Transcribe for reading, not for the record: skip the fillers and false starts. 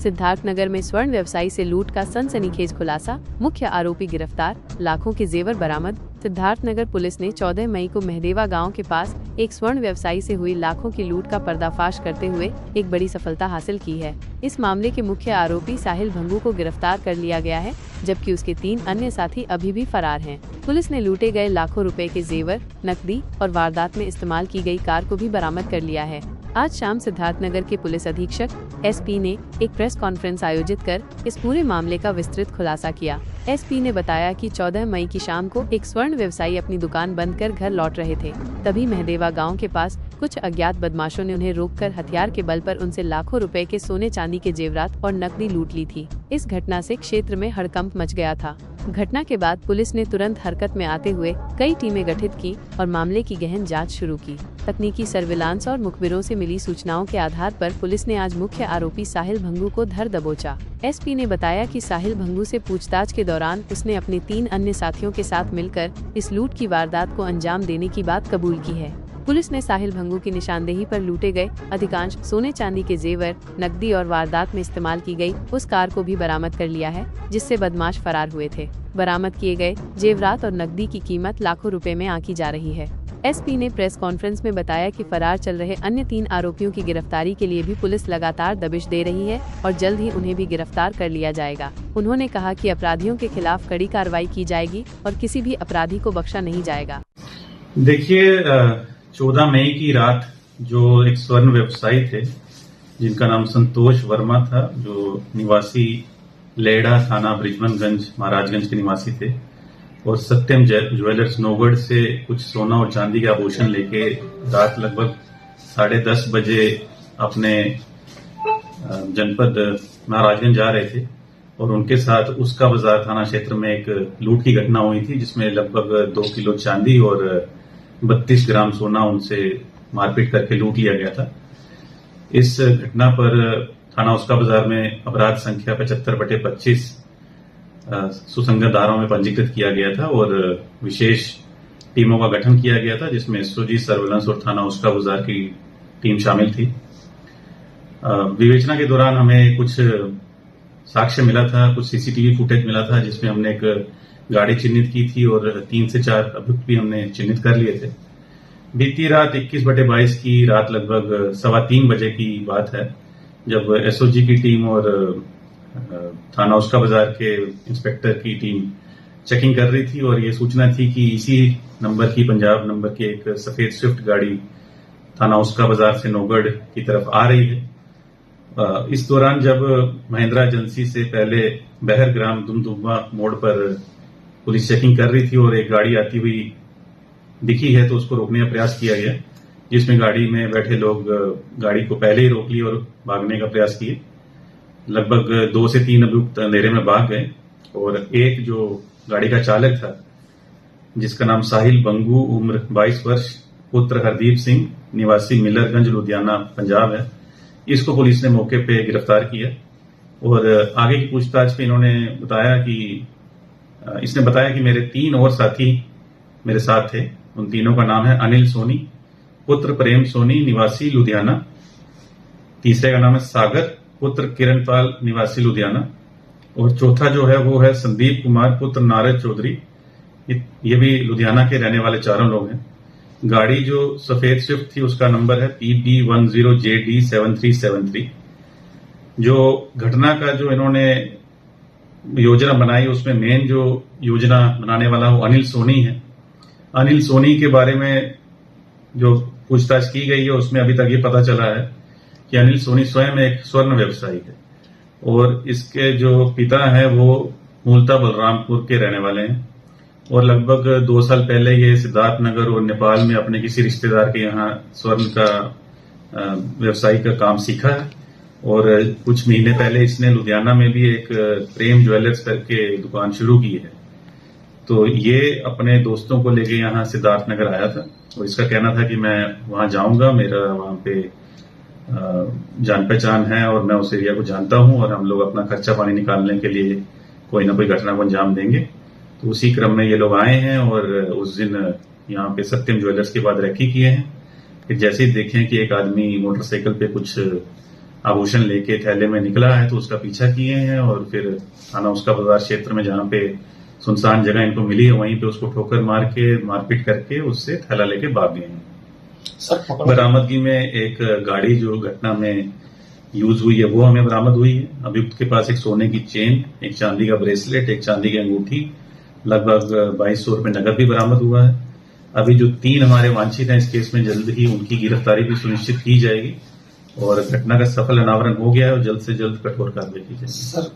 सिद्धार्थनगर में स्वर्ण व्यवसायी से लूट का सनसनीखेज खुलासा, मुख्य आरोपी गिरफ्तार, लाखों के जेवर बरामद। सिद्धार्थनगर पुलिस ने 14 मई को मेहदेवा गांव के पास एक स्वर्ण व्यवसायी से हुई लाखों की लूट का पर्दाफाश करते हुए एक बड़ी सफलता हासिल की है। इस मामले के मुख्य आरोपी साहिल भंगू को गिरफ्तार कर लिया गया है, जबकि उसके 3 अन्य साथी अभी भी फरार हैं। पुलिस ने लूटे गए लाखों रुपए के जेवर, नकदी और वारदात में इस्तेमाल की गई कार को भी बरामद कर लिया है। आज शाम सिद्धार्थनगर के पुलिस अधीक्षक एसपी ने एक प्रेस कॉन्फ्रेंस आयोजित कर इस पूरे मामले का विस्तृत खुलासा किया। एसपी ने बताया कि 14 मई की शाम को एक स्वर्ण व्यवसायी अपनी दुकान बंद कर घर लौट रहे थे। तभी मेहदेवा गांव के पास कुछ अज्ञात बदमाशों ने उन्हें रोककर हथियार के बल पर उनसे लाखों रुपए के सोने चांदी के जेवरात और नकदी लूट ली थी। इस घटना से क्षेत्र में हड़कंप मच गया था। घटना के बाद पुलिस ने तुरंत हरकत में आते हुए कई टीमें गठित की और मामले की गहन जांच शुरू की। तकनीकी सर्विलांस और मुखबिरों से मिली सूचनाओं के आधार पर पुलिस ने आज मुख्य आरोपी साहिल भंगू को धर दबोचा। एसपी ने बताया कि साहिल भंगू से पूछताछ के दौरान उसने अपने 3 अन्य साथियों के साथ मिलकर इस लूट की वारदात को अंजाम देने की बात कबूल की है। पुलिस ने साहिल भंगू की निशानदेही पर लूटे गए अधिकांश सोने चांदी के जेवर, नकदी और वारदात में इस्तेमाल की गई उस कार को भी बरामद कर लिया है जिससे बदमाश फरार हुए थे। बरामद किए गए जेवरात और नकदी की कीमत लाखों रुपए में आंकी जा रही है। एसपी ने प्रेस कॉन्फ्रेंस में बताया कि फरार चल रहे अन्य 3 आरोपियों की गिरफ्तारी के लिए भी पुलिस लगातार दबिश दे रही है और जल्द ही उन्हें भी गिरफ्तार कर लिया जाएगा। उन्होंने कहा कि अपराधियों के खिलाफ कड़ी कार्रवाई की जाएगी और किसी भी अपराधी को बख्शा नहीं जाएगा। देखिए, 14 मई की रात जो एक स्वर्ण व्यवसायी थे जिनका नाम संतोष वर्मा था, जो निवासी लेड़ा थाना बृजमनगंज महाराजगंज के निवासी थे, और सत्यम ज्वेलर्स नौगढ़ से कुछ सोना और चांदी के आभूषण लेके रात लगभग 10:30 बजे अपने जनपद महाराजगंज जा रहे थे और उनके साथ उसका बाजार थाना क्षेत्र में एक लूट की घटना हुई थी जिसमें लगभग 2 किलो चांदी और 32 ग्राम सोना उनसे मारपीट करके लूट लिया गया था। इस घटना पर थाना उसका बाजार में अपराध संख्या 75/25 सुसंगत धाराओं में पंजीकृत किया गया था और विशेष टीमों का गठन किया गया था जिसमें एसओजी, सर्विलांस और थाना उसका बाजार की टीम शामिल थी। विवेचना के दौरान हमें कुछ साक्ष्य मिला था, कुछ सीसीटीवी फुटेज मिला था जिसमें हमने एक गाड़ी चिन्हित की थी और 3 से 4 अभियुक्त भी हमने चिन्हित कर लिए थे। बीती रात 21/22 की रात लगभग 3:15 बजे की बात है जब एसओजी की टीम और थाना उसका बाजार के इंस्पेक्टर की टीम चेकिंग कर रही थी और ये सूचना थी कि इसी नंबर की, पंजाब नंबर की एक सफेद स्विफ्ट गाड़ी थाना उसका बाजार से नौगढ़ की तरफ आ रही है। इस दौरान जब महिंद्रा एजेंसी से पहले बहरग्राम दुमदुमा मोड़ पर पुलिस चेकिंग कर रही थी और एक गाड़ी आती हुई दिखी है तो उसको रोकने का प्रयास किया गया, जिसमें गाड़ी में बैठे लोग गाड़ी को पहले ही रोक लिए और भागने का प्रयास किए। लगभग 2 से 3 अभियुक्त अंधेरे में भाग गए और एक जो गाड़ी का चालक था जिसका नाम साहिल भंगू, उम्र 22 वर्ष, पुत्र हरदीप सिंह, निवासी मिलरगंज लुधियाना पंजाब है, इसको पुलिस ने मौके पे गिरफ्तार किया और आगे की पूछताछ में इसने बताया कि मेरे 3 और साथी मेरे साथ थे। उन तीनों का नाम है अनिल सोनी, पुत्र प्रेम सोनी, निवासी लुधियाना। तीसरे का नाम है सागर, पुत्र किरणपाल, निवासी लुधियाना। और चौथा जो है वो है संदीप कुमार, पुत्र नारद चौधरी, ये भी लुधियाना के रहने वाले चारों लोग हैं। गाड़ी जो सफेद स्विफ्ट थी उसका नंबर है PB10JD7373। जो घटना का जो इन्होंने योजना बनाई उसमें मेन जो योजना बनाने वाला वो अनिल सोनी है। अनिल सोनी के बारे में जो पूछताछ की गई है उसमें अभी तक ये पता चला है कि अनिल सोनी स्वयं एक स्वर्ण व्यवसायी है और इसके जो पिता है वो मूलतः बलरामपुर के रहने वाले हैं और लगभग 2 साल पहले ये सिद्धार्थनगर और नेपाल में अपने किसी रिश्तेदार के यहाँ स्वर्ण का व्यवसायी का काम सीखा है और कुछ महीने पहले इसने लुधियाना में भी एक प्रेम ज्वेलर्स करके दुकान शुरू की है। तो ये अपने दोस्तों को लेके यहाँ सिद्धार्थनगर आया था और इसका कहना था कि मैं वहां जाऊंगा, मेरा वहां पे जान पहचान है और मैं उस एरिया को जानता हूं और हम लोग अपना खर्चा पानी निकालने के लिए कोई ना कोई घटना को अंजाम देंगे। तो उसी क्रम में ये लोग आए हैं और उस दिन यहाँ पे सत्यम ज्वेलर्स के बाद रेकी किए हैं। फिर जैसे ही देखें कि एक आदमी मोटरसाइकिल पे कुछ आभूषण लेके थैले में निकला है, तो उसका पीछा किए हैं और फिर थाना उसका बाजार क्षेत्र में जहां पे सुनसान जगह इनको मिली है वहीं पे उसको ठोकर मार के मारपीट करके उससे थैला लेके भाग गए हैं। सर बरामदगी में एक गाड़ी जो घटना में यूज हुई है वो हमें बरामद हुई है। अभियुक्त के पास एक सोने की चेन, एक चांदी का ब्रेसलेट, एक चांदी की अंगूठी, लगभग 2200 रुपए नकद भी बरामद हुआ है। अभी जो 3 हमारे वांछित हैं इस केस में जल्द ही उनकी गिरफ्तारी भी सुनिश्चित की जाएगी और घटना का सफल अनावरण हो गया है और जल्द से जल्द कठोर कार्रवाई की जाएगी। सर